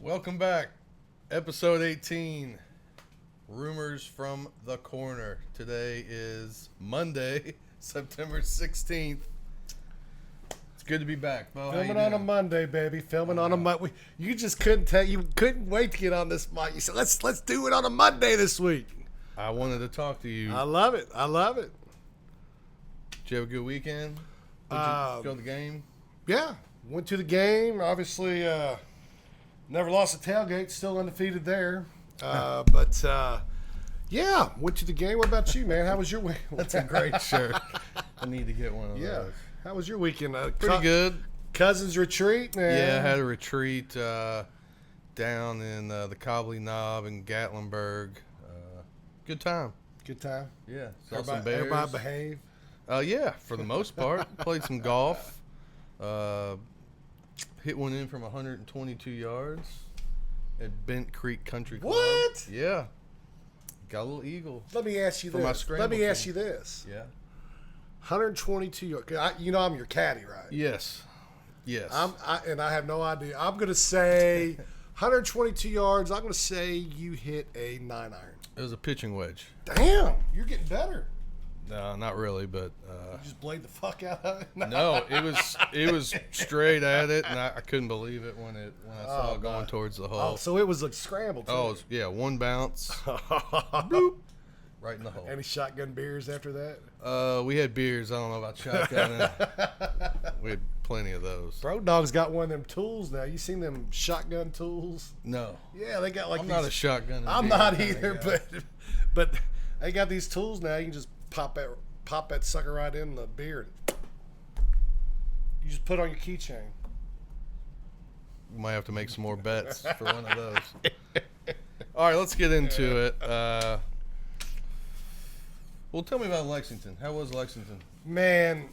Welcome back. Episode 18. Rumors from the Korner. Today is Monday, September 16th. It's good to be back, Bo. Filming on a Monday, baby. Filming on a Monday. You just couldn't tell. You couldn't wait to get on this mic. You said, let's do it on a Monday this week. I wanted to talk to you. I love it. I love it. Did you have a good weekend? Did you go to the game? Yeah. Went to the game. Obviously, never lost a tailgate. Still undefeated there. Yeah, went to the game. What about you, man? How was your week? That's a great shirt. I need to get one of those. How was your weekend? Pretty good. Cousins retreat, man. Yeah, I had a retreat down in the Cobley Knob in Gatlinburg. Good time. Good time. Yeah. Saw some bears. Everybody behave. Yeah, for the most part. Played some golf. Hit one in from 122 yards at Bent Creek Country Club. What? Yeah. Got a little eagle. Let me ask you this. Let me ask you this. Yeah. 122 yards. You know I'm your caddy, right? Yes. Yes. And I have no idea. I'm going to say 122 yards. I'm going to say you hit a 9-iron. It was a pitching wedge. Damn, you're getting better. No, not really, but you just played the fuck out of it. No, it was straight at it, and I couldn't believe it when I saw it going towards the hole. Oh, so it was a scramble. Too. Oh, yeah, one bounce, bloop, right in the hole. Any shotgun beers after that? We had beers. I don't know about shotgun. We had plenty of those. Bro Dog's got one of them tools now. You seen them shotgun tools? No. Yeah, they got like. I'm not a shotgun. I'm not either, but they got these tools now. You can just pop that sucker right in the beer. You just put it on your keychain. You might have to make some more bets for one of those. All right, let's get into it. Well, tell me about Lexington. How was Lexington? Man,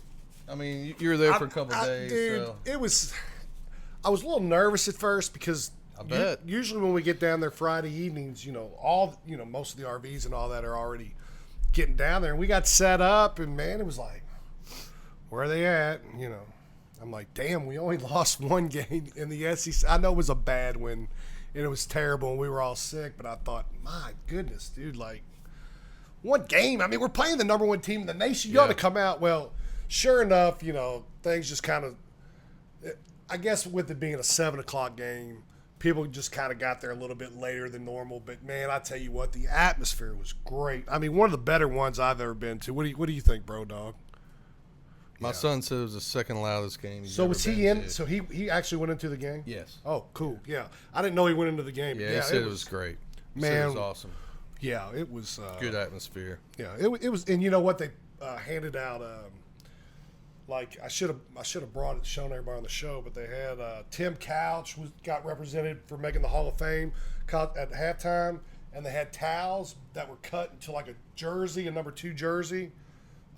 I mean, you were there for a couple of days. Dude, so. I was a little nervous at first because I bet. Usually when we get down there Friday evenings, most of the RVs and all that are already getting down there, and we got set up, and man, it was like, where are they at? And, I'm like, damn, we only lost one game in the SEC. I know it was a bad win, and it was terrible, and we were all sick, but I thought, my goodness, dude, like, one game. I mean, we're playing the number one team in the nation. You ought to come out. Well, sure enough, things just kind of, I guess with it being a 7 o'clock game, people just kind of got there a little bit later than normal. But, man, I tell you what, the atmosphere was great. I mean, one of the better ones I've ever been to. What do you think, Bro Dog? My son said it was the second loudest game he's So ever was he been in? to. So he actually went into the game? Yes. Oh, cool. Yeah. I didn't know he went into the game. Yeah, he said it was great. Man, it was awesome. Yeah, it was. Good atmosphere. Yeah, it was. And you know what? They handed out like I should have shown everybody on the show, but they had Tim Couch got represented for making the Hall of Fame at halftime, and they had towels that were cut into like a jersey, a number 2 jersey.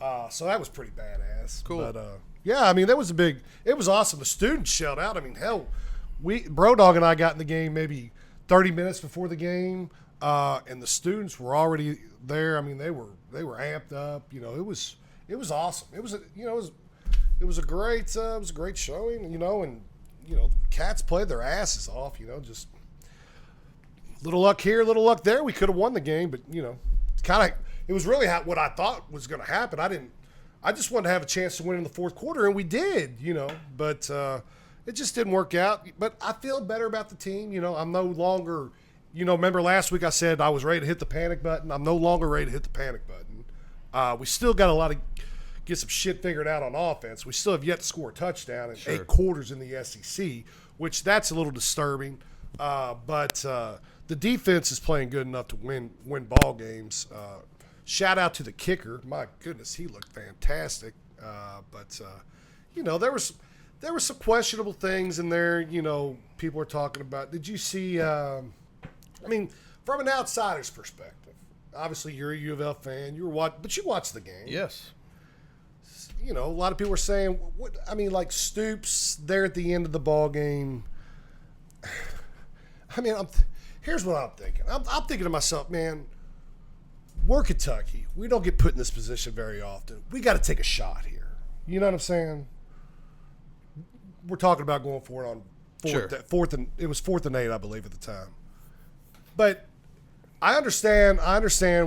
So that was pretty badass. Cool. But yeah, I mean it was awesome. The students shelled out. I mean, hell, Bro Dog and I got in the game maybe 30 minutes before the game, and the students were already there. I mean, they were amped up. It was awesome. It was a great showing, and the Cats played their asses off, just little luck here, little luck there. We could have won the game, but it was really what I thought was going to happen. I just wanted to have a chance to win in the fourth quarter, and we did, but it just didn't work out. But I feel better about the team. I'm no longer, remember last week I said I was ready to hit the panic button. I'm no longer ready to hit the panic button. We still got get some shit figured out on offense. We still have yet to score a touchdown in 8 quarters in the SEC, which that's a little disturbing. But the defense is playing good enough to win ball games. Shout out to the kicker. My goodness, he looked fantastic. But there were some questionable things in there. People were talking about. Did you see? I mean, from an outsider's perspective, obviously you're a U of L fan. But you watched the game. Yes. A lot of people were saying, like Stoops there at the end of the ball game. I mean, here's what I'm thinking. I'm thinking to myself, man, we're Kentucky. We don't get put in this position very often. We got to take a shot here. You know what I'm saying? We're talking about going for it on Sure. It was 4th and 8, I believe, at the time. But I understand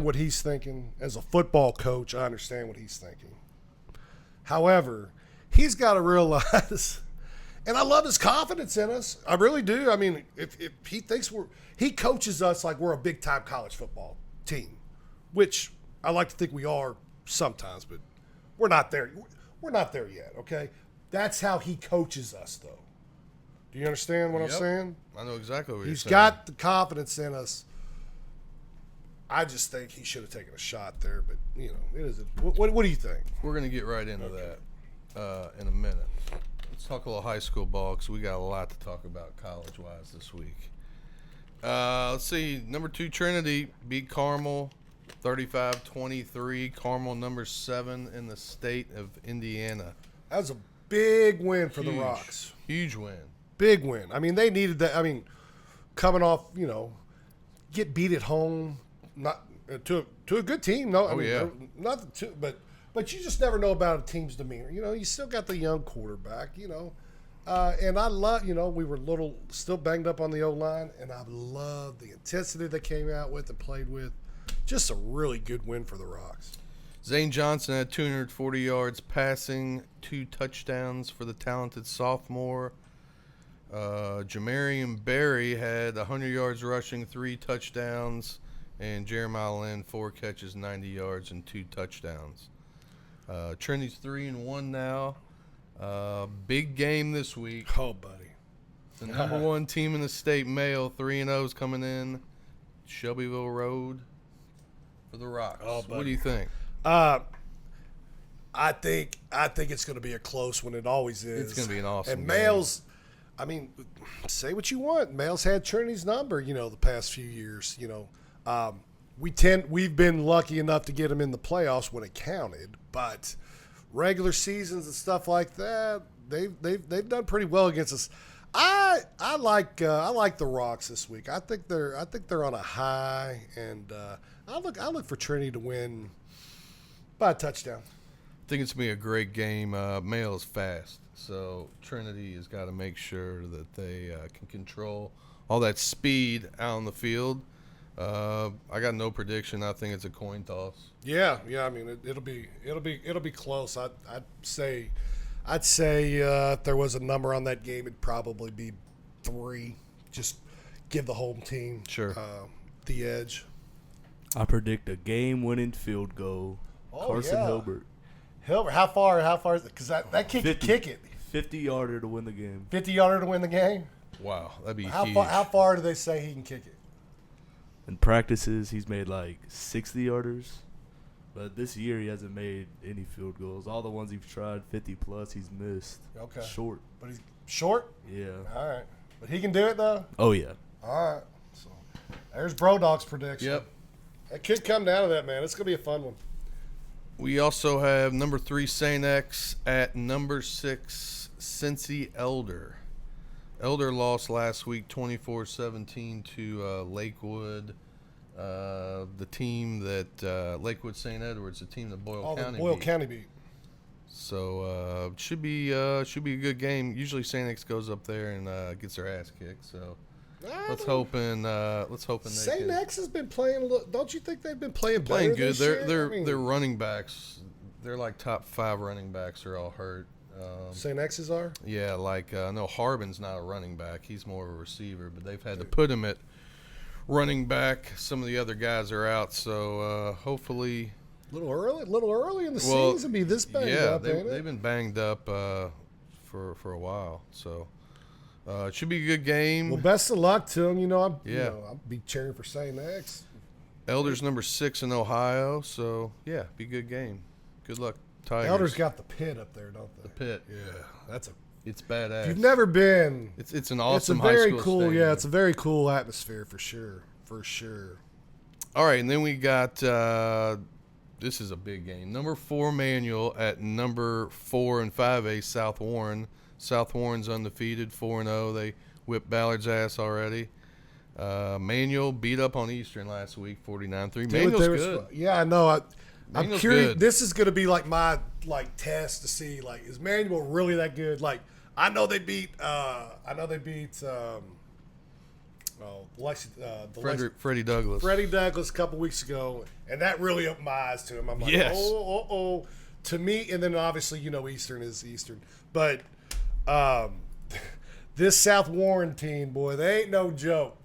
what he's thinking. As a football coach, I understand what he's thinking. However, he's got to realize, and I love his confidence in us. I really do. I mean, if he thinks he coaches us like we're a big-time college football team, which I like to think we are sometimes, but we're not there. We're not there yet, okay? That's how he coaches us, though. Do you understand what I'm saying? I know exactly what you're saying. He's got the confidence in us. I just think he should have taken a shot there, but, it is. What do you think? We're going to get right into that in a minute. Let's talk a little high school ball because we got a lot to talk about college-wise this week. Let's see. Number 2, Trinity beat Carmel 35-23. Carmel number 7 in the state of Indiana. That was a big win for the Rocks. Huge win. Big win. I mean, they needed that. I mean, coming off, get beat at home, not to a good team. No, I mean, not to, but you just never know about a team's demeanor. You still got the young quarterback. And I love. We were still banged up on the O-line, and I love the intensity they came out with and played with. Just a really good win for the Rocks. Zane Johnson had 240 yards passing, 2 touchdowns for the talented sophomore. Jamarian Berry had 100 yards rushing, 3 touchdowns, and Jeremiah Lynn 4 catches, 90 yards, and 2 touchdowns. Trinity's 3-1 now. Big game this week. Oh, buddy. The number 1 team in the state, male, 3-0 is coming in. Shelbyville Road for the Rocks. Oh, buddy. What do you think? I think it's going to be a close one. It always is. It's going to be an awesome And game. males, I mean, say what you want. Males had Trinity's number, the past few years. We've been lucky enough to get them in the playoffs when it counted, but regular seasons and stuff like that, they've done pretty well against us. I like the Rocks this week. I think they're on a high, and I look for Trinity to win by a touchdown. I think it's going to be a great game. Male is fast, so Trinity has got to make sure that they can control all that speed out on the field. I got no prediction. I think it's a coin toss. Yeah. I mean, it'll be close. I'd say if there was a number on that game, it'd probably be 3. Just give the home team the edge. I predict a game-winning field goal. Carson Hilbert. Hilbert, how far is it? Because that kid can kick it. 50-yarder to win the game. 50-yarder to win the game? Wow, that'd be huge. huge. How far do they say he can kick it? In practices, he's made like 60-yarders. But this year, he hasn't made any field goals. All the ones he's tried, 50-plus, he's missed. Okay. Short. But he's short? Yeah. All right. But he can do it, though? Oh, yeah. All right. So there's Brodog's prediction. Yep. That could come down to that, man. It's going to be a fun one. We also have number 3 St. X at number 6 Cincy Elder. Elder lost last week 24-17 to Lakewood. The team that Lakewood St. Edwards, the team that Boyle County beat. So should be a good game. Usually St. X goes up there and gets their ass kicked. So let's hope St. X has been playing. Don't you think they've been playing good? This year? Their running backs. They're like top 5 running backs are all hurt. St. X's are? Yeah, I know Harbin's not a running back. He's more of a receiver, but they've had to put him at running back. Some of the other guys are out, so hopefully. A little early in the season to be this banged up, ain't it? They've been banged up for a while, so it should be a good game. Well, best of luck to them. I'll be cheering for St. X. Elder's number 6 in Ohio, so yeah, be a good game. Good luck, Tigers. Elder's got the pit up there, don't they? The pit. Yeah, it's badass. If you've never been, it's an awesome high school cool. Stadium. Yeah, it's a very cool atmosphere for sure. All right, and then we got this is a big game. Number 4 Manual at number 4 and 5A South Warren. South Warren's undefeated, 4-0. They whipped Ballard's ass already. Manual beat up on Eastern last week, 49-3. Manual's good. Yeah, I know. I'm curious. Good. This is going to be like my test to see is Manual really that good? I know they beat. Freddie Douglass. Freddie Douglass a couple weeks ago, and that really opened my eyes to him. I'm like, Yes. oh. To me, and then obviously, Eastern is Eastern. But this South Warren team, boy, they ain't no joke.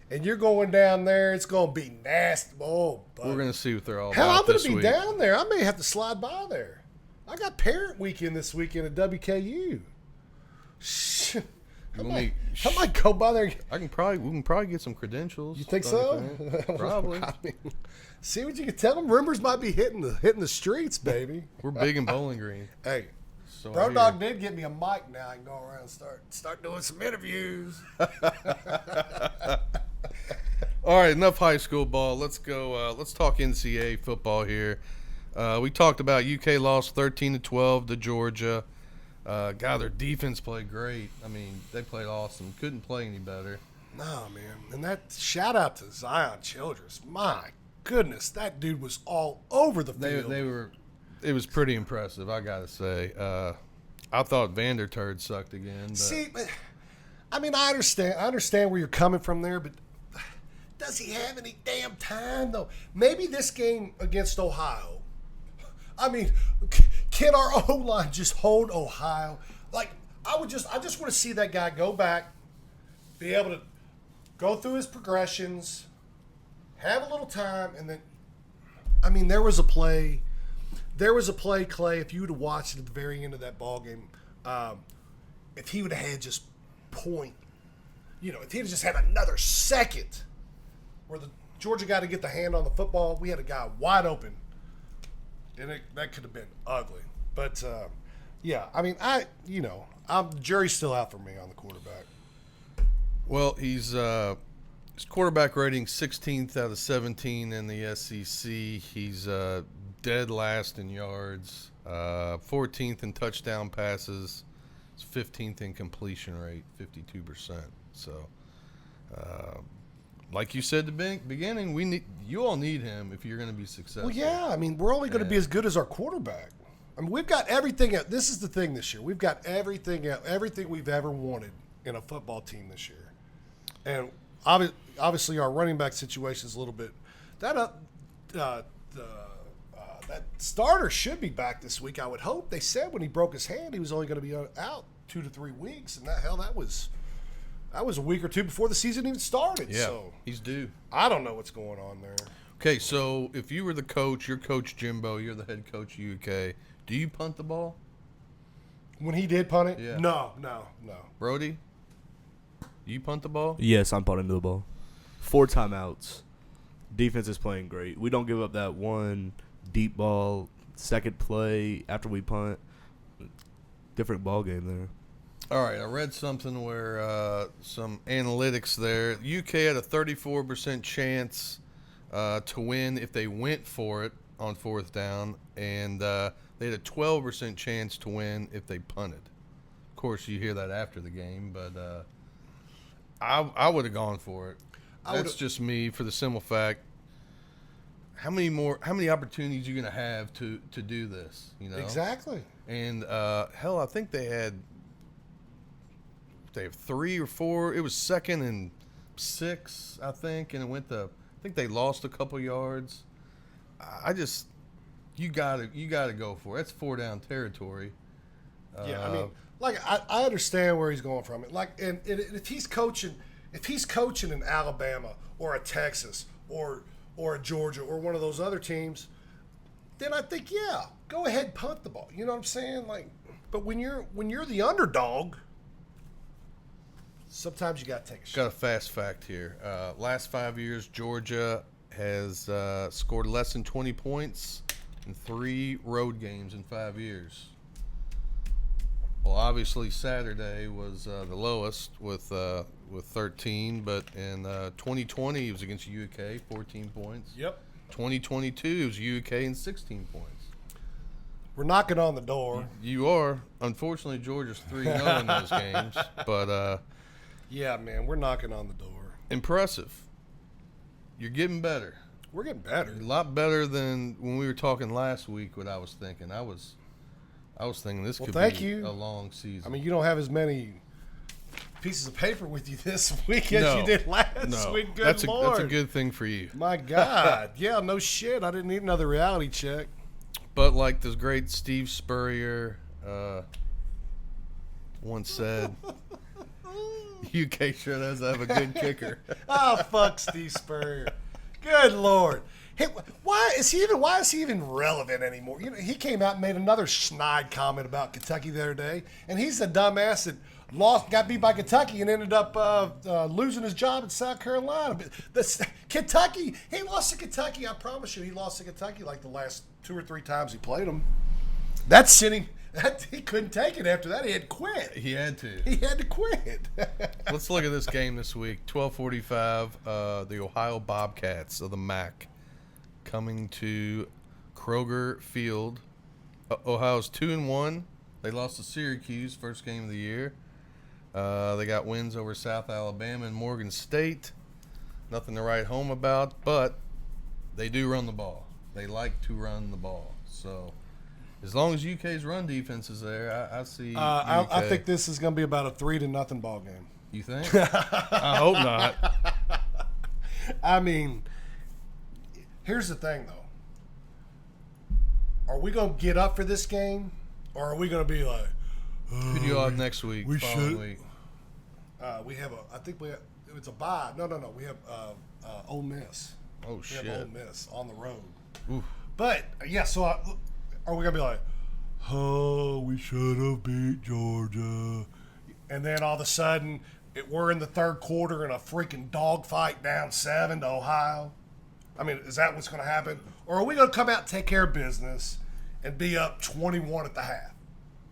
And you're going down there, it's going to be nasty. Oh, buddy. We're going to see what they're all Hell, about I'm going this to be week. down there. I may have to slide by there. I got parent weekend this weekend at WKU. Shit. I might go by there. We can probably get some credentials. You think so? Probably. I mean, see what you can tell them. Rumors might be hitting the streets, baby. We're big in Bowling Green. Hey, So I Bro hear. Dog did get me a mic now. I can go around and start doing some interviews. All right, enough high school ball. Let's go. Let's talk NCAA football here. We talked about UK lost 13-12 to Georgia. God, their defense played great. I mean, they played awesome. Couldn't play any better. No, man. And that shout out to Zion Childress. My goodness, that dude was all over the field. They were. It was pretty impressive, I gotta say. I thought Vanderturd sucked again. But See, I mean, I understand where you're coming from there, but does he have any damn time though? Maybe this game against Ohio. I mean, can our O-line just hold Ohio? Like, I just want to see that guy go back, be able to go through his progressions, have a little time, and then, I mean, there was a play, Clay, if you would have watched it at the very end of that ball game, if he would have had just point, if he had just had another second where the Georgia guy to get the hand on the football, we had a guy wide open. And that could have been ugly. But, yeah, I mean, the jury's still out for me on the quarterback. well, his quarterback rating 16th out of 17 in the SEC. He's dead last in yards, 14th in touchdown passes, 15th in completion rate, 52%. So, like you said at the beginning, you all need him if you're going to be successful. Well, yeah, I mean, we're only going to be as good as our quarterback. I mean, we've got everything. This is the thing this year. We've got everything we've ever wanted in a football team this year. And obviously our running back situation is a little bit that starter should be back this week. I would hope. They said when he broke his hand he was only going to be out 2 to 3 weeks, and that was a week or two before the season even started. Yeah, So he's due. I don't know what's going on there. Okay, so if you were the coach, you're Coach Jimbo, you're the head coach of UK, do you punt the ball? When he did punt it, Yeah. no. Brody, you punt the ball? Yes, I'm punting the ball. 4 timeouts. Defense is playing great. We don't give up that one deep ball, second play after we punt. Different ball game there. All right, I read something where some analytics there. UK had a 34% chance to win if they went for it on 4th down, and they had a 12% chance to win if they punted. Of course, you hear that after the game, but I would have gone for it. That's just me, for the simple fact, how many opportunities are you going to have to do this? Exactly. And hell, I think they have 3 or 4. It was 2nd and 6, I think, and I think they lost a couple yards. You gotta go for it. That's 4 down territory. Yeah, I mean, I understand where he's going from. And if he's coaching in Alabama or a Texas or a Georgia or one of those other teams, then I think go ahead, punt the ball. You know what I'm saying? But when you're the underdog, sometimes you got to take a shot. Got a fast fact here. Last 5 years, Georgia has scored less than 20 points in 3 road games in 5 years. Well, obviously Saturday was the lowest with 13, but in 2020 it was against UK, 14 points. Yep. 2022 it was UK and 16 points. We're knocking on the door. You are. Unfortunately, Georgia's 3-0 in those games, but Yeah, man, we're knocking on the door. impressive. You're getting better. We're getting better. A lot better than when we were talking last week. What I was thinking, I I was thinking this could thank be you. a long season. I mean, you don't have as many pieces of paper with you this week as No. you did last week. Good that's Lord. a good thing for you. My God. Yeah, no shit. I didn't need another reality check. But like the great Steve Spurrier once said, UK sure does have a good kicker. Oh, fuck Steve Spurrier. Good Lord. Hey, why is he even relevant anymore? You know, he came out and made another snide comment about Kentucky the other day, and he's a dumbass that got beat by Kentucky and ended up losing his job in South Carolina. But Kentucky, he lost to Kentucky. I promise you, he lost to Kentucky like the last 2 or 3 times he played them. That sent him. He couldn't take it after that. He had to quit. He had to. He had to quit. Let's look at this game this week. 12:45. The Ohio Bobcats of the MAC coming to Kroger Field. Ohio's 2-1. They lost to Syracuse first game of the year. They got wins over South Alabama and Morgan State. Nothing to write home about, but they do run the ball. They like to run the ball. So as long as UK's run defense is there, I see. I think this is going to be about a 3-0 ball game. You think? I hope not. I mean, here's the thing, though. Are we going to get up for this game, or are we going to be like, Who do you have next week? we following should- week? we have a? I think we have. It's a bye. No. We have Ole Miss. Oh We shit! have Ole Miss on the road. Oof. But yeah, so are we gonna be like, oh, we should have beat Georgia, and then all of a sudden we're in the third quarter in a freaking dogfight down 7 to Ohio? I mean, is that what's gonna happen, or are we gonna come out and take care of business and be up 21 at the half?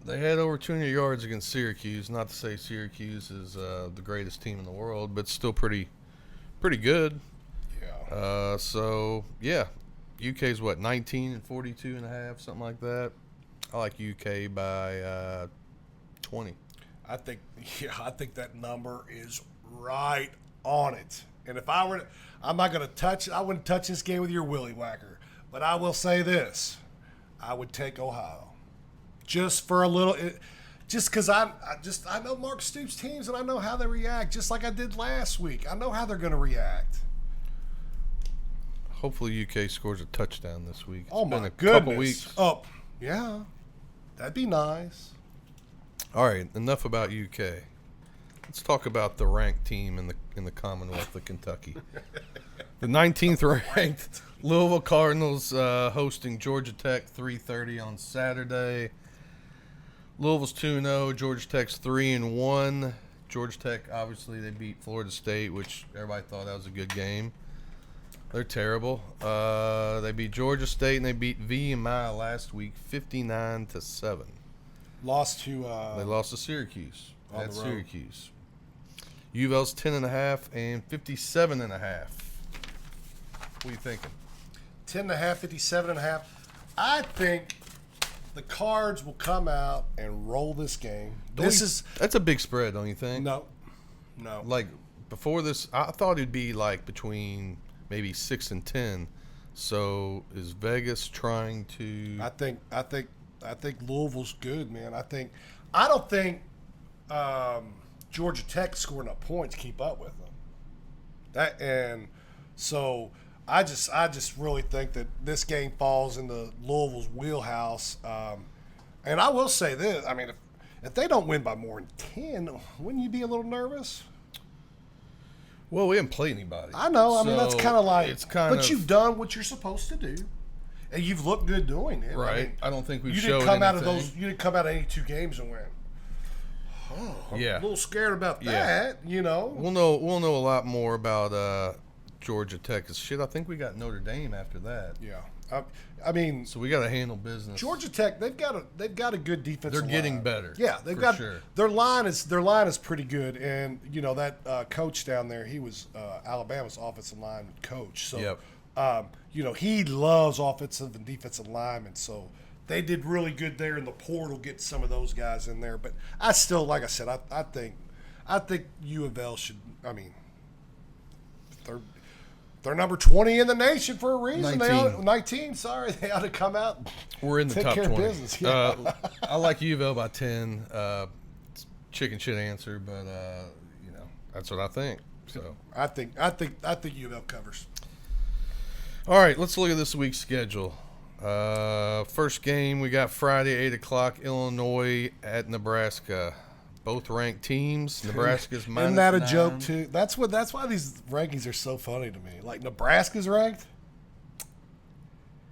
They had over 200 yards against Syracuse. Not to say Syracuse is the greatest team in the world, but still pretty good. Yeah. So yeah, UK's what 19 and 42 and a half, something like that. I like UK by 20. I think that number is right on it. And if I were to, I'm not going to touch, I wouldn't touch this game with your willy whacker. But I will say this, I would take Ohio. Just for a little, just because I know Mark Stoops' teams and I know how they react, just like I did last week. I know how they're going to react. Hopefully UK scores a touchdown this week. It's Oh been my a goodness. couple weeks. Oh, yeah. That'd be nice. All right, enough about UK. Let's talk about the ranked team in the Commonwealth of Kentucky. The 19th ranked Louisville Cardinals hosting Georgia Tech 3:30 on Saturday. Louisville's 2-0, Georgia Tech's 3-1. Georgia Tech, obviously, they beat Florida State, which everybody thought that was a good game. They're terrible. They beat Georgia State and they beat VMI last week 59-7. Lost to They lost to Syracuse on at the road. Syracuse. UVL's 10.5 and 57.5. What are you thinking? 10.5, 57.5. I think the Cards will come out and roll this game. That's a big spread, don't you think? No. Like before this, I thought it'd be like between maybe 6 and 10. So is Vegas trying to? I think Louisville's good, man. I don't think Georgia Tech scoring enough points to keep up with them. So I just really think that this game falls into Louisville's wheelhouse. And I will say this: I mean, if they don't win by more than 10, wouldn't you be a little nervous? Well, we haven't played anybody. I know. I mean, that's kind of like. But of you've done what you're supposed to do, and you've looked good doing it. right. I mean, I don't think we've you showed didn't come out of anything. those. You didn't come out of any 2 games and win. Oh, I'm Yeah. a little scared about Yeah. that. You know. We'll know a lot more about Georgia Tech. 'Cause shit, I think we got Notre Dame after that. Yeah. I mean, So we got to handle business. Georgia Tech, they've got a good defensive They're line. getting better. Yeah, they've for got sure. their line is pretty good, and you know that coach down there, he was Alabama's offensive line coach. So, Yep. you know, he loves offensive and defensive linemen. So they did really good there in the portal, get some of those guys in there. But I still, like I said, I think U of L should. I mean, They're number 20 in the nation for a reason. 19. 19, sorry. They ought to come out and We're in the take top care 20. of business. Yeah. I like U of L by 10. Chicken shit answer, but that's what I think. So I think U of L covers. all right, let's look at this week's schedule. First game we got Friday 8:00, Illinois at Nebraska. Both ranked teams. Nebraska's minus Isn't that a 9. joke too? That's why these rankings are so funny to me. Like Nebraska's ranked.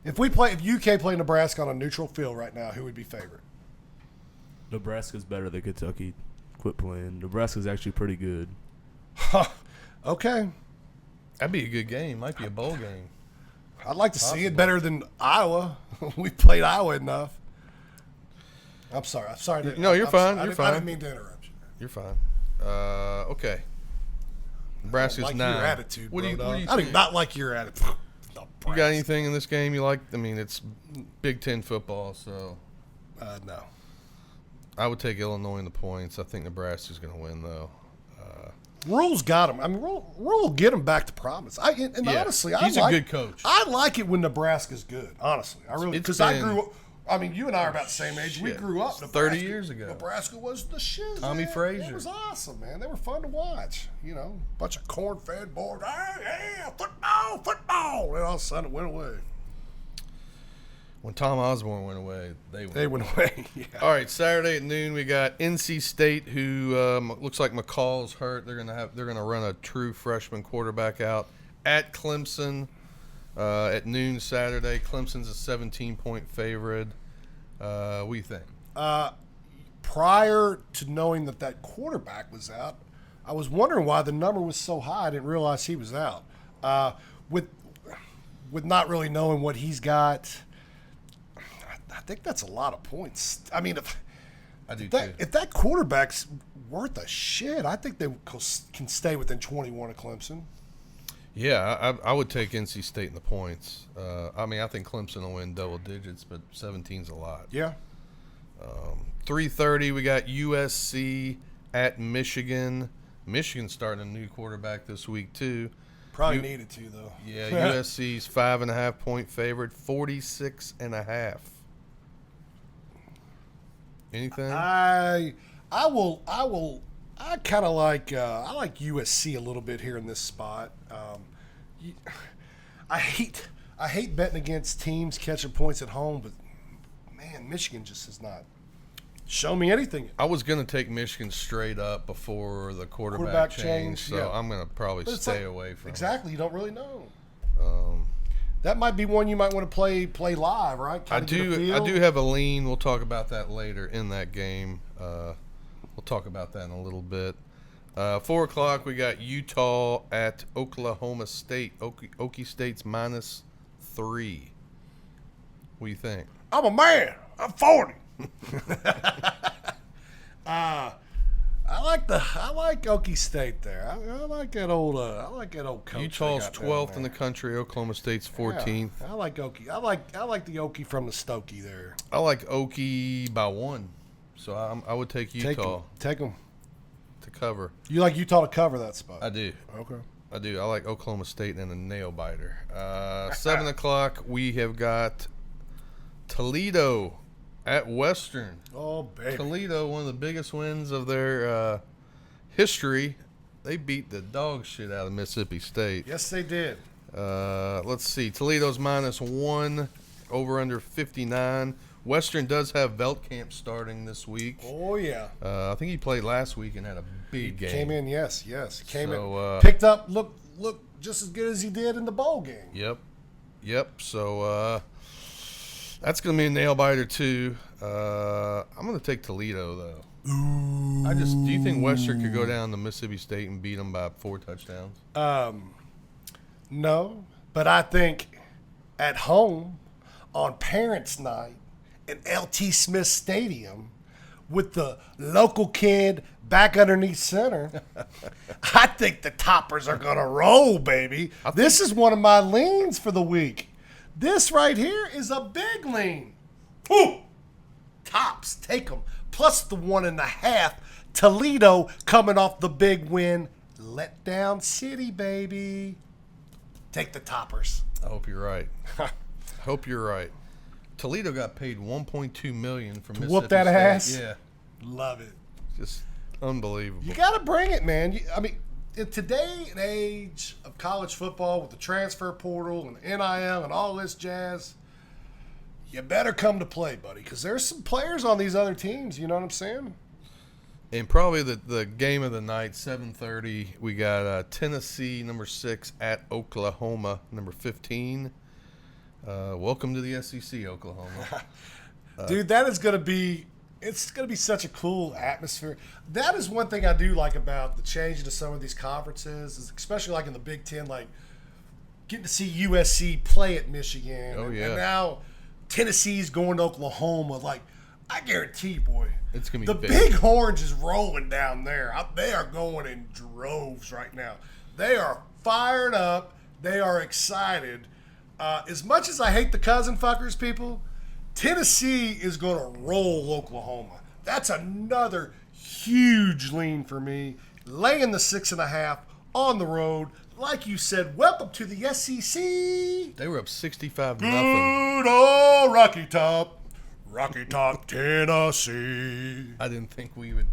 If UK play Nebraska on a neutral field right now, who would be favorite? Nebraska's better than Kentucky. Quit playing. Nebraska's actually pretty good. Okay. That'd be a good game. Might be a bowl game. I'd like to see it Possible. better than Iowa. We played Iowa enough. I'm sorry. No, you're fine. I You're didn't- I fine. didn't mean to interrupt you. You're fine. Okay. Nebraska's Like 9. your attitude, What do you I do think? not like your attitude. You got anything in this game you like? I mean, it's Big Ten football, so No. I would take Illinois in the points. I think Nebraska's going to win, though. Rule's got him. I mean, Rule will get him back to promise. Yeah, Honestly, he's a good coach. I like it when Nebraska's good. Honestly, I really It's because I been- grew up. I mean, you and I are about the same age. We Shit. grew up. 30 years ago. Nebraska was the shit. Tommy man. Frazier. It was awesome, man. They were fun to watch. Bunch of corn-fed boys. Hey, yeah, football. And all of a sudden it went away. When Tom Osborne went away, They went away. Yeah. All right, Saturday at noon we got NC State, who looks like McCall's hurt. They're gonna run a true freshman quarterback out at Clemson at noon Saturday. Clemson's a 17-point favorite. What do you think? Prior to knowing that quarterback was out, I was wondering why the number was so high. I didn't realize he was out. With not really knowing what he's got, I think that's a lot of points. I mean, if that quarterback's worth a shit, I think they can stay within 21 of Clemson. Yeah, I would take NC State in the points. I mean, I think Clemson will win double digits, but 17's a lot. Yeah. 3:30 we got USC at Michigan. Michigan's starting a new quarterback this week too. Probably needed to, though. Yeah, USC's 5.5-point favorite, 46.5. Anything? I kind of like I like USC a little bit here in this spot. I hate betting against teams catching points at home, but man, Michigan just has not shown me anything. I was going to take Michigan straight up before the quarterback change, so yeah. I'm going to probably But it's stay like- away from Exactly, you don't really know. it. That might be one you might want to play live, right? I Kinda get a do feel. have a lean. We'll talk about that later in that game. We'll talk about that in a little bit. 4:00 we got Utah at Oklahoma State. Okie State's -3. What do you think? I'm a man. I'm 40. I like Okie State there. I like that old coach. Utah's they got down 12th in the there. country. Oklahoma State's 14th. Yeah, I like Okie. I like the Okie from the Stokey there. I like Okie by 1, so I would take Utah Take them. to cover. You like Utah to cover that spot? I do. Okay. I do. I like Oklahoma State and a nail biter. 7 o'clock, we have got Toledo at Western. Oh, baby. Toledo, one of the biggest wins of their history. They beat the dog shit out of Mississippi State. Yes, they did. Let's see. Toledo's -1, over under 59. Western does have Veltkamp starting this week. Oh, yeah. I think he played last week and had a big game. Came in, yes. Came So, in. Picked up, look just as good as he did in the bowl game. Yep. So that's going to be a nail biter too. I'm going to take Toledo though. Ooh. Do you think Western could go down to Mississippi State and beat them by 4 touchdowns? No, but I think at home on Parents' Night in LT Smith Stadium with the local kid back underneath center, I think the Toppers are going to roll, baby. This is one of my leans for the week. This right here is a big lean. Woo! Tops, take them. Plus the 1.5. Toledo coming off the big win. Letdown City, baby. Take the toppers. I hope you're right. Hope you're right. Toledo got paid $1.2 million from Mississippi whoop that State. ass? Yeah, Love it. just unbelievable. You got to bring it, man. I mean, in today and age of college football with the transfer portal and NIL and all this jazz, you better come to play, buddy, because there's some players on these other teams. You know what I'm saying? And probably the game of the night, 7:30. We got Tennessee number 6 at Oklahoma number 15. Welcome to the SEC, Oklahoma. Dude, that is going to be – it's going to be such a cool atmosphere. That is one thing I do like about the change to some of these conferences, is especially like in the Big Ten, like getting to see USC play at Michigan. Oh, yeah. And now Tennessee's going to Oklahoma. Like, I guarantee you, boy, It's going to be the big orange is rolling down there. They are going in droves right now. They are fired up. They are excited. As much as I hate the cousin fuckers, people, Tennessee is going to roll Oklahoma. That's another huge lean for me. Laying the 6.5 on the road. Like you said, welcome to the SEC. They were up 65-0. Good old Rocky Top. Rocky Top, Tennessee. I didn't think we would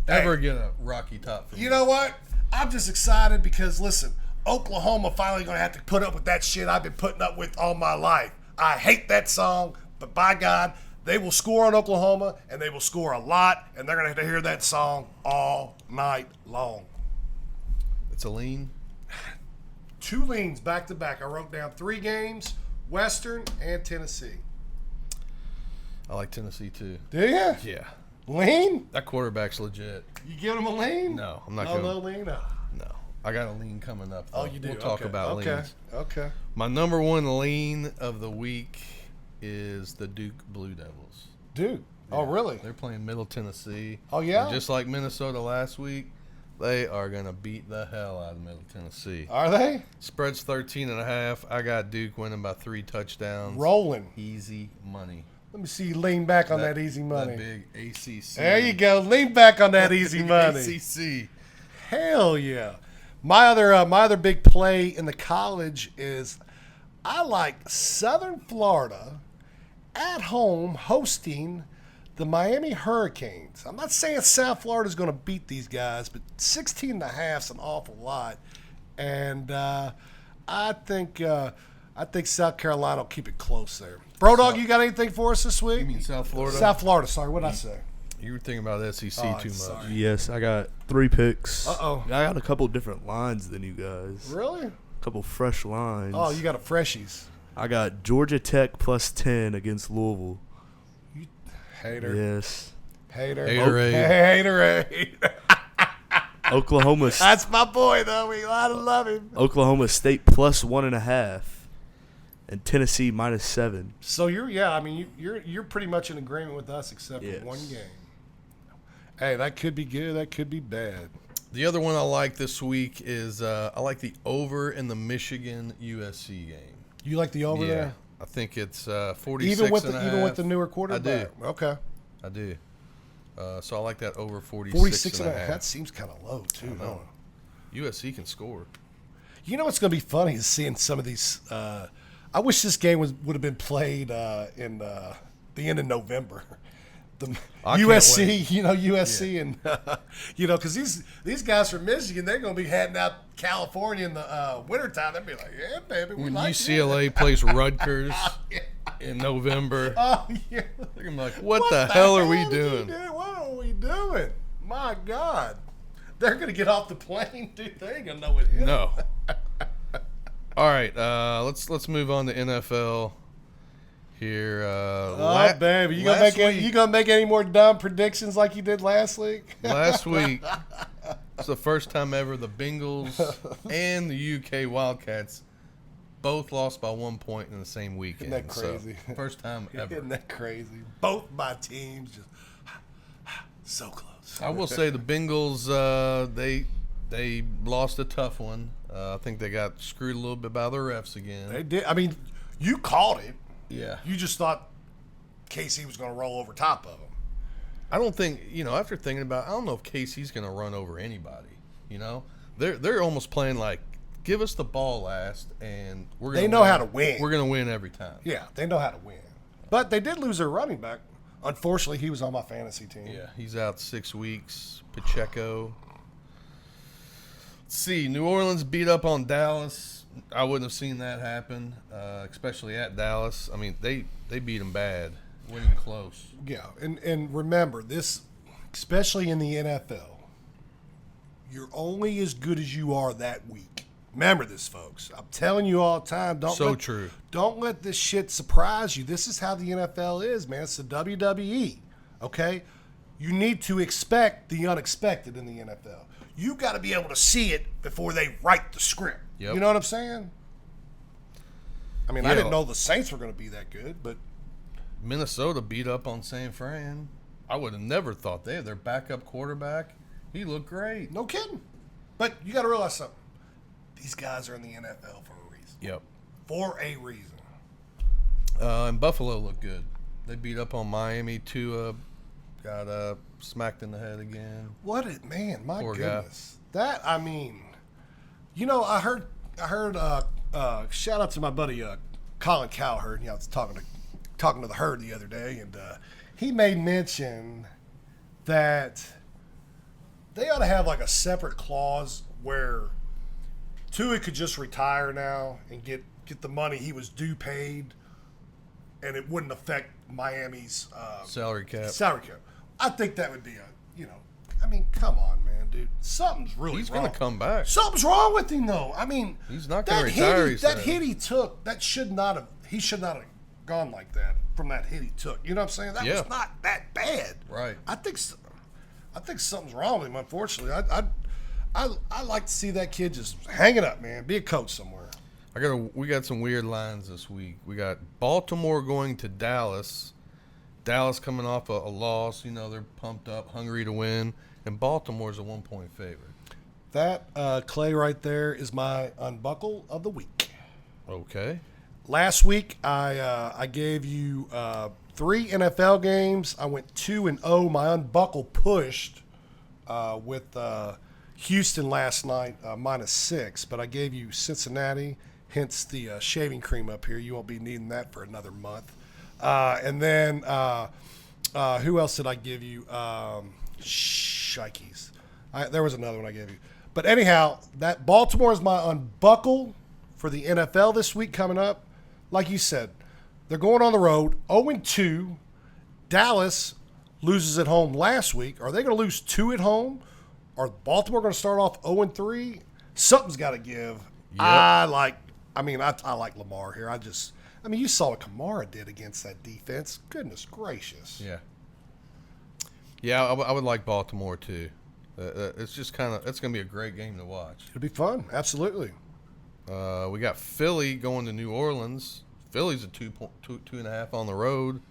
ever get a Rocky Top from You know what? I'm just excited because, listen, Oklahoma finally going to have to put up with that shit I've been putting up with all my life. I hate that song, but by God, they will score on Oklahoma, and they will score a lot, and they're going to have to hear that song all night long. It's a lean. 2 leans back to back. I wrote down 3 games, Western and Tennessee. I like Tennessee too. Do you? Yeah. Lean? That quarterback's legit. You giving them a lean? No, I'm not No, going. no lean? No. No. I got a lean coming up. Oh, though. you do? We'll talk Okay. about okay. leans. Okay. My number 1 lean of the week is the Duke Blue Devils. Dude. Oh, really? They're playing Middle Tennessee. Oh, yeah? And just like Minnesota last week, they are going to beat the hell out of Middle Tennessee. Are they? Spread's 13.5. I got Duke winning by 3 touchdowns. Rolling. Easy money. Let me see you lean back on that easy money. That big ACC. There you go. Lean back on that easy money. ACC. Hell yeah. My other big play in the college is I like Southern Florida at home hosting the Miami Hurricanes. I'm not saying South Florida's going to beat these guys, but 16.5 is an awful lot. And I think South Carolina will keep it close there. Bro Dog, you got anything for us this week? You mean South Florida? South Florida. Sorry, what did I say? You were thinking about SEC Oh, too much. sorry. Yes, I got 3 picks. Uh-oh. I got a couple different lines than you guys. Really? A couple fresh lines. Oh, you got a freshies. I got Georgia Tech plus 10 against Louisville. Hater. Yes. Hater. Haterade. Haterade. Oklahoma. That's my boy, though. We gotta love him. Oklahoma State plus 1.5, and Tennessee minus 7. So you're pretty much in agreement with us except Yes. for one game. Hey, that could be good. That could be bad. The other one I like this week is I like the over in the Michigan USC game. You like the over there? I think it's 46 Even with and a even with half. the newer quarterback. Okay. I do. So I like that over 46, 46 and a half. That seems kind of low too. I know. No. USC can score. You know what's going to be funny is seeing some of these. I wish this game would have been played in the end of November. The I can't USC, wait. USC, and because these guys from Michigan, they're going to be heading out California in the wintertime. They'll be like, yeah, baby, we When like UCLA plays Rutgers in November, Oh yeah. they're gonna be like, "What the hell are we did you doing?" do? What are we doing? My God, they're going to get off the plane, dude. They ain't going to know what hit 'em. No. All right, let's move on to NFL here. Oh, baby, you gonna make any more dumb predictions like you did last week? Last week, it's the first time ever the Bengals and the UK Wildcats both lost by 1 point in the same weekend. Isn't that crazy? So, first time ever. Isn't that crazy? Both my teams just so close. I will say the Bengals, they lost a tough one. I think they got screwed a little bit by the refs again. They did. I mean, you called it. Yeah. You just thought KC was going to roll over top of them. I don't think, after thinking about it, I don't know if KC's going to run over anybody. They're almost playing like give us the ball last, and we're They gonna know win. how to win. We're gonna win every time. Yeah, they know how to win. But they did lose their running back. Unfortunately, he was on my fantasy team. Yeah, he's out 6 weeks. Pacheco. Let's see. New Orleans beat up on Dallas. I wouldn't have seen that happen, especially at Dallas. I mean, they beat them bad, winning close. Yeah, and remember this, especially in the NFL, you're only as good as you are that week. Remember this, folks. I'm telling you all the time. True. Don't let this shit surprise you. This is how the NFL is, man. It's the WWE. Okay, you need to expect the unexpected in the NFL. You got to be able to see it before they write the script. Yep. You know what I'm saying? I mean, I Yeah. didn't know the Saints were going to be that good, but Minnesota beat up on San Fran. I would have never thought their backup quarterback. He looked great. no kidding. But you got to realize something. These guys are in the NFL for a reason. Yep. For a reason. And Buffalo looked good. They beat up on Miami. Tua got smacked in the head again. What it, man? My Poor goodness. That, I mean, you know, I heard. Shout out to my buddy Colin Cowherd. You know, I was talking to the herd the other day, and he made mention that they ought to have like a separate clause where Tua could just retire now and get the money he was due paid, and it wouldn't affect Miami's Salary cap. salary cap. I think that would be I mean, come on, man, dude. Something's really He's wrong. going to come back. Something's wrong with him, though. I mean, He's not that going to retire, hit he that said. hit he took, he should not have gone like that from that hit he took. You know what I'm saying? That Yeah. was not that bad. Right. I think something's wrong with him, unfortunately. I like to see that kid just hang it up, man. Be a coach somewhere. We got some weird lines this week. We got Baltimore going to Dallas. Dallas coming off a loss. You know, they're pumped up, hungry to win. And Baltimore's a 1-point favorite. That, Clay, right there is my unbuckle of the week. Okay. Last week, I gave you 3 NFL games. I went 2-0. My unbuckle pushed with Houston last night, -6. But I gave you Cincinnati, hence the shaving cream up here. You won't be needing that for another month. And then who else did I give you? Shikes. There was another one I gave you. But anyhow, that Baltimore is my unbuckle for the NFL this week coming up. Like you said, they're going on the road, 0-2. Dallas loses at home last week. Are they going to lose 2 at home? Are Baltimore going to start off 0-3? Something's got to give. Yep. I like Lamar here. You saw what Kamara did against that defense. Goodness gracious. Yeah. Yeah, I would like Baltimore too. It's just it's going to be a great game to watch. It'll be fun. Absolutely. We got Philly going to New Orleans. Philly's a 2.5 on the road,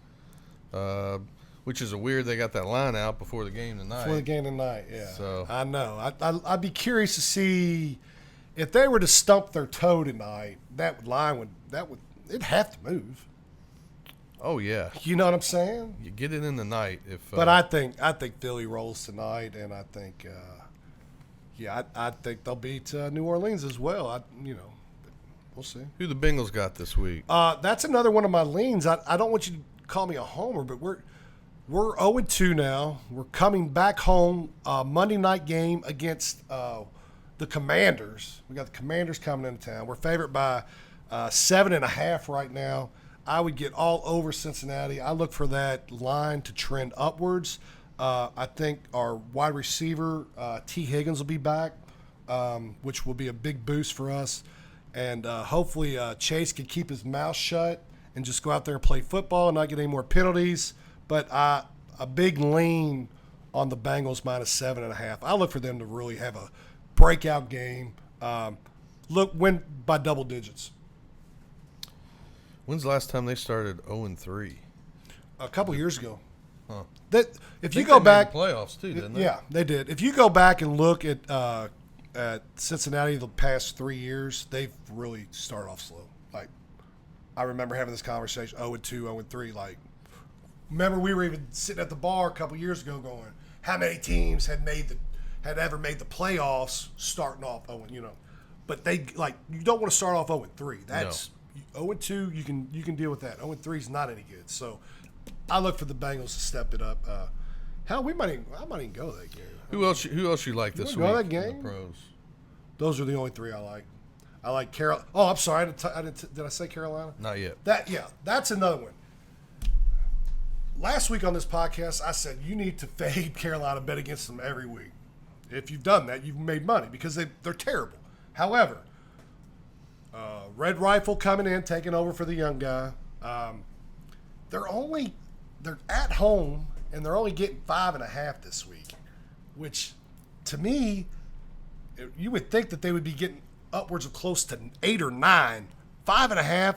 which is a weird. They got that line out before the game tonight. Before the game tonight, yeah. So I know. I'd be curious to see if they were to stump their toe tonight. That line it'd have to move. Oh yeah, You know what I'm saying? you get it in the night if. But I think Philly rolls tonight, and I think, I think they'll beat New Orleans as well. We'll see. who the Bengals got this week? That's another one of my leans. I don't want you to call me a homer, but we're 0-2 now. We're coming back home. Monday night game against the Commanders. We got the Commanders coming into town. We're favored by 7.5 right now. I would get all over Cincinnati. I look for that line to trend upwards. I think our wide receiver, T. Higgins, will be back, which will be a big boost for us. And hopefully Chase can keep his mouth shut and just go out there and play football and not get any more penalties. But a big lean on the Bengals -7.5. I look for them to really have a breakout game. Win by double digits. When's the last time they started 0-3? A couple years ago. Huh. That if you Think go they made back, the playoffs too, didn't they? yeah, they did. If you go back and look at Cincinnati the past 3 years, they've really started off slow. Like, I remember having this conversation, 0-2, 0-3. Like, remember we were even sitting at the bar a couple years ago going, how many teams had ever made the playoffs starting off 0? But you don't want to start off 0-3. That's 0-2. You can deal with that. 0-3 is not any good. So I look for the Bengals to step it up. Hell, I might even go that game. Who else you like this week? Go that in game? The pros. Those are the only 3 I like. I like Carol. Oh, I'm sorry. Did I say Carolina? Not yet. That's another one. Last week on this podcast, I said you need to fade Carolina, bet against them every week. If you've done that, you've made money because they're terrible. However, Red Rifle coming in, taking over for the young guy. They're at home and they're only getting 5.5 this week, which to me, you would think that they would be getting upwards of close to 8 or 9. 5.5.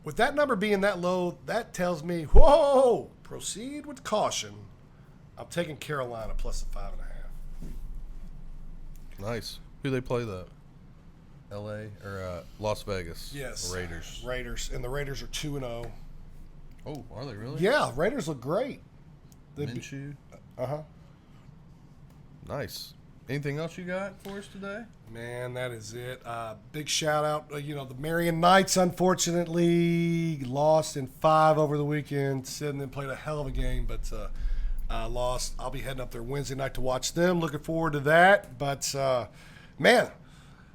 With that number being that low, that tells me, whoa, proceed with caution. I'm taking Carolina plus the 5.5. Nice. Who they play though? L.A. or Las Vegas? Yes. Raiders. Raiders. And the Raiders are 2-0. Oh, are they really? Yeah, Raiders look great. Minshew. Uh-huh. Nice. Anything else you got for us today? Man, that is it. Big shout out. The Marion Knights, unfortunately, lost in 5 over the weekend. Sydney played a hell of a game, but lost. I'll be heading up there Wednesday night to watch them. Looking forward to that. But, man,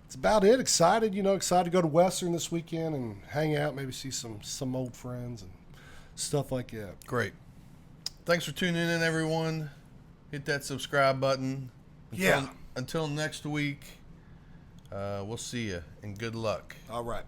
that's about it. Excited to go to Western this weekend and hang out, maybe see some old friends and stuff like that. Great. Thanks for tuning in, everyone. Hit that subscribe button. Until next week, we'll see you, and good luck. All right.